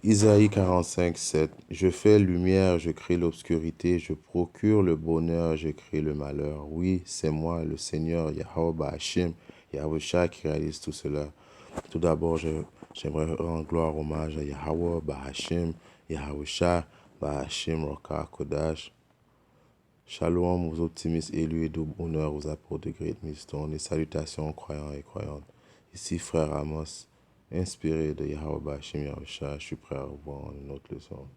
Isaïe 45, 7. Je fais lumière, je crée l'obscurité, je procure le bonheur, je crée le malheur. Oui, c'est moi, le Seigneur Yahweh Bahashim, Yahweh Shah, qui réalise tout cela. Tout d'abord, j'aimerais rendre gloire, hommage à Yahweh Bahashim, Yahweh Shah, Bahashim, Roka Kodash. Shalom aux optimistes élus et double honneur aux apôtres de Great Millstone et salutations aux croyants et croyantes. Ici, frère Amos, inspiré de Yahweh Bashim Yahusha, je suis prêt à revoir une autre leçon.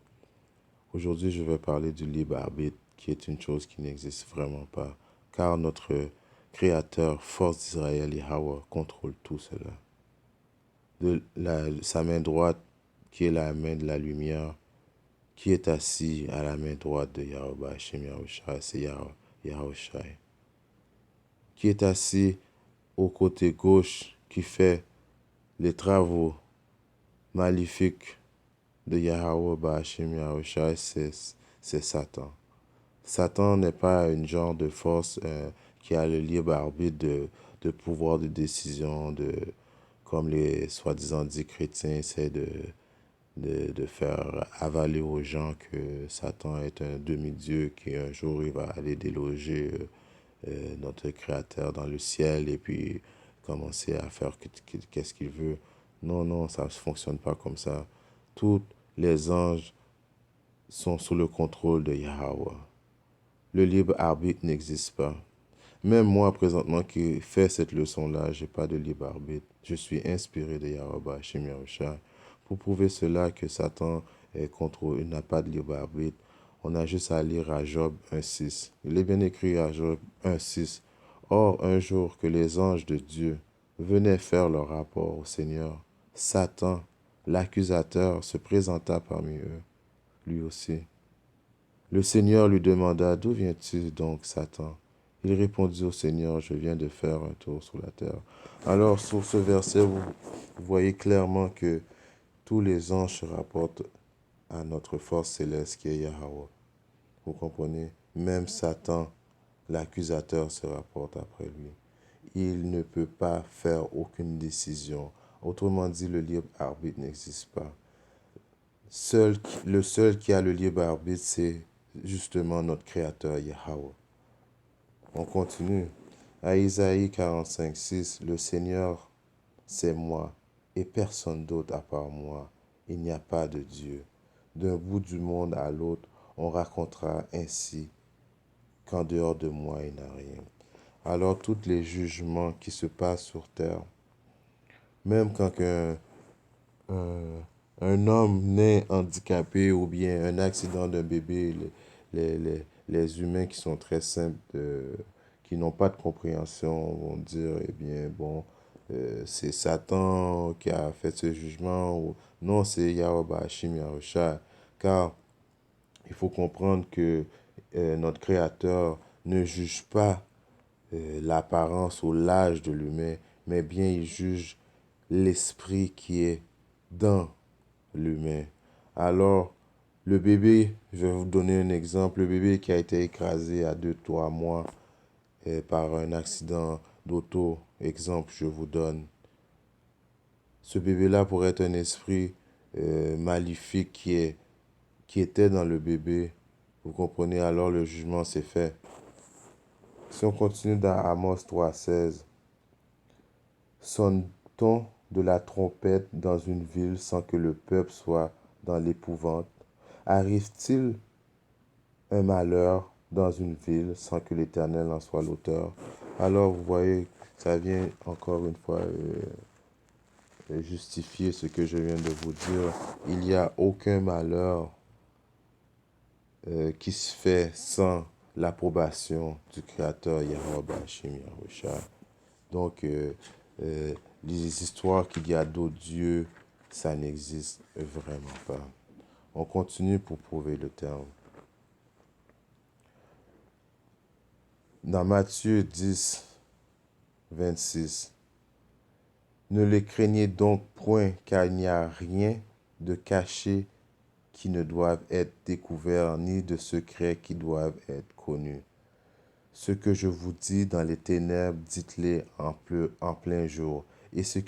Aujourd'hui, je vais parler du libre arbitre, qui est une chose qui n'existe vraiment pas, car notre Créateur, force d'Israël, Yahweh, contrôle tout cela. Sa main droite, qui est la main de la lumière, qui est assis à la main droite de Yahweh Hashem Yahusha, c'est Yahushai. Qui est assis au côté gauche, qui fait les travaux maléfiques de Yahweh Hashem Yahusha, c'est Satan. Satan n'est pas une genre de force qui a le libre arbitre de pouvoir de décision, comme les soi-disant dits chrétiens essaient de faire avaler aux gens que Satan est un demi-dieu qui un jour il va aller déloger notre Créateur dans le ciel et puis commencer à faire qu'est-ce qu'il veut. Non, non, ça ne fonctionne pas comme ça. Tous les anges sont sous le contrôle de Yahweh. Le libre arbitre n'existe pas. Même moi, présentement, qui fais cette leçon-là, je n'ai pas de libre arbitre. Je suis inspiré de Yahweh Hashem Yahusha. Pour prouver cela, que Satan est contrôlé, n'a pas de libre arbitre, on a juste à lire à Job 1.6. Il est bien écrit à Job 1.6. Or, un jour que les anges de Dieu venaient faire leur rapport au Seigneur, Satan, l'accusateur, se présenta parmi eux, lui aussi. Le Seigneur lui demanda, d'où viens-tu donc, Satan? Il répondit au Seigneur, je viens de faire un tour sur la terre. Alors, sur ce verset, vous voyez clairement que tous les anges se rapportent à notre force céleste qui est Yahweh. Vous comprenez? Même Satan, l'accusateur, se rapporte après lui. Il ne peut pas faire aucune décision. Autrement dit, le libre arbitre n'existe pas. Le seul qui a le libre arbitre, c'est justement notre Créateur Yahweh. On continue. À Isaïe 45, 6, le Seigneur, c'est moi, et personne d'autre à part moi. Il n'y a pas de Dieu. D'un bout du monde à l'autre, on racontera ainsi qu'en dehors de moi, il n'y a rien. Alors, tous les jugements qui se passent sur terre, même quand un homme naît handicapé ou bien un accident d'un bébé, les humains qui sont très simples, qui n'ont pas de compréhension, vont dire, eh bien, bon, c'est Satan qui a fait ce jugement, ou non, c'est Yahweh Bahashim Yahusha. Car il faut comprendre que notre Créateur ne juge pas l'apparence ou l'âge de l'humain, mais bien il juge l'esprit qui est dans l'humain. Alors, le bébé, je vais vous donner un exemple, le bébé qui a été écrasé à 2, 3 mois par un accident d'auto, exemple, je vous donne. Ce bébé-là pourrait être un esprit maléfique qui était dans le bébé. Vous comprenez, alors le jugement s'est fait. Si on continue dans Amos 3.16, sonne-t-on de la trompette dans une ville sans que le peuple soit dans l'épouvante? Arrive-t-il un malheur dans une ville sans que l'Éternel en soit l'auteur? Alors vous voyez, ça vient encore une fois justifier ce que je viens de vous dire. Il n'y a aucun malheur qui se fait sans l'approbation du Créateur Yahweh Bashim Yahusha. Donc, les histoires qu'il y a d'autres dieux, ça n'existe vraiment pas. On continue pour prouver le terme. Dans Matthieu 10, 26, ne les craignez donc point, car il n'y a rien de caché qui ne doive être découvert, ni de secrets qui doivent être connus. Ce que je vous dis dans les ténèbres, dites-les en plein jour. Et ce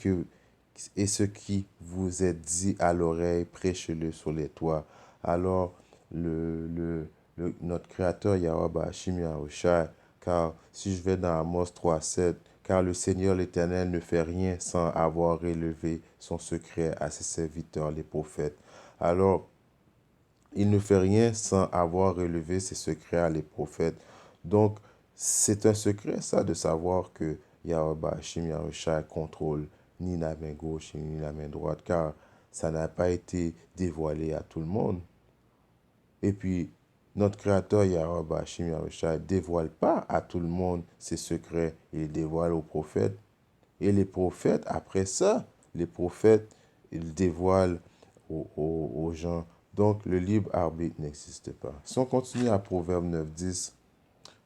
et ce qui vous est dit à l'oreille, prêchez-le sur les toits. Alors, notre Créateur Yahweh Bashim Yahushai, car si je vais dans Amos 3:7, car le Seigneur l'Éternel ne fait rien sans avoir révélé son secret à ses serviteurs, les prophètes. Alors, il ne fait rien sans avoir relevé ses secrets à les prophètes. Donc, c'est un secret, ça, de savoir que Yahweh Bashim Yahushai contrôle ni la main gauche ni la main droite, car ça n'a pas été dévoilé à tout le monde. Et puis, notre Créateur Yahweh Bashim Yahushai ne dévoile pas à tout le monde ses secrets. Il dévoile aux prophètes. Et les prophètes, après ça, les prophètes, ils dévoilent aux gens. Donc, le libre arbitre n'existe pas. Si on continue à Proverbe 9:10,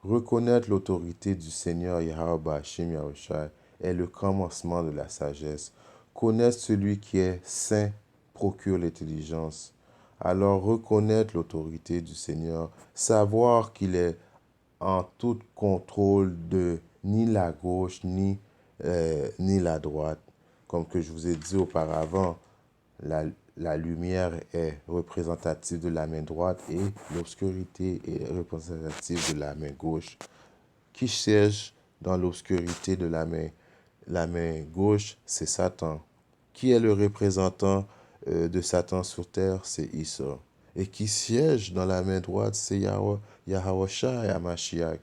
reconnaître l'autorité du Seigneur Yahweh Bashim Yahushai est le commencement de la sagesse. Connaître celui qui est saint procure l'intelligence. Alors, reconnaître l'autorité du Seigneur, savoir qu'il est en tout contrôle de ni la gauche ni la droite. Comme que je vous ai dit auparavant, la lumière est représentative de la main droite et l'obscurité est représentative de la main gauche. Qui siège dans l'obscurité de la main gauche, c'est Satan. Qui est le représentant de Satan sur terre? C'est Issa. Et qui siège dans la main droite, c'est Yahushua et Hamashiach.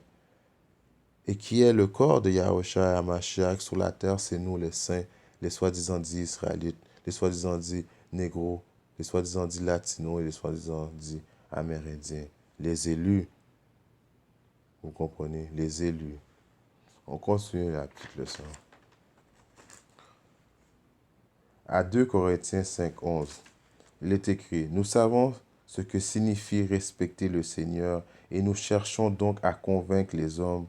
Et qui est le corps de Yahushua et Hamashiach sur la terre? C'est nous, les saints, les soi-disant dits israélites, les soi-disant dits négros, les soi-disant dits latinos et les soi-disant dits amérindiens. Les élus, vous comprenez? Les élus. On continue la petite leçon. À 2 Corinthiens 5:11, il est écrit, nous savons ce que signifie respecter le Seigneur et nous cherchons donc à convaincre les hommes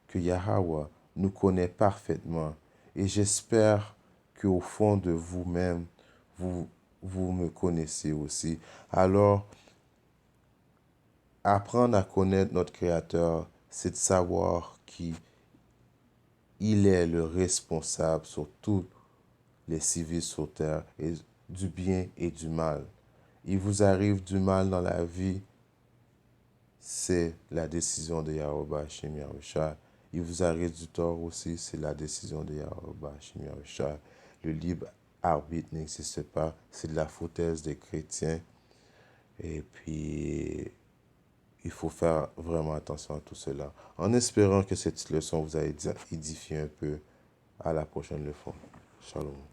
que Yahweh nous connaît parfaitement. Et j'espère qu'au fond de vous-même, vous me connaissez aussi. Alors, apprendre à connaître notre Créateur, c'est de savoir qu'il est le responsable sur tous les civils sur terre, et du bien et du mal. Il vous arrive du mal dans la vie, c'est la décision de Yahweh Bashim Yahushai. Il vous arrive du tort aussi, c'est la décision de Yahweh Bashim Yahushai. Le libre arbitre n'existe pas, c'est de la foutaise des chrétiens. Et puis, il faut faire vraiment attention à tout cela. En espérant que cette leçon vous a édifié un peu. À la prochaine leçon. Shalom.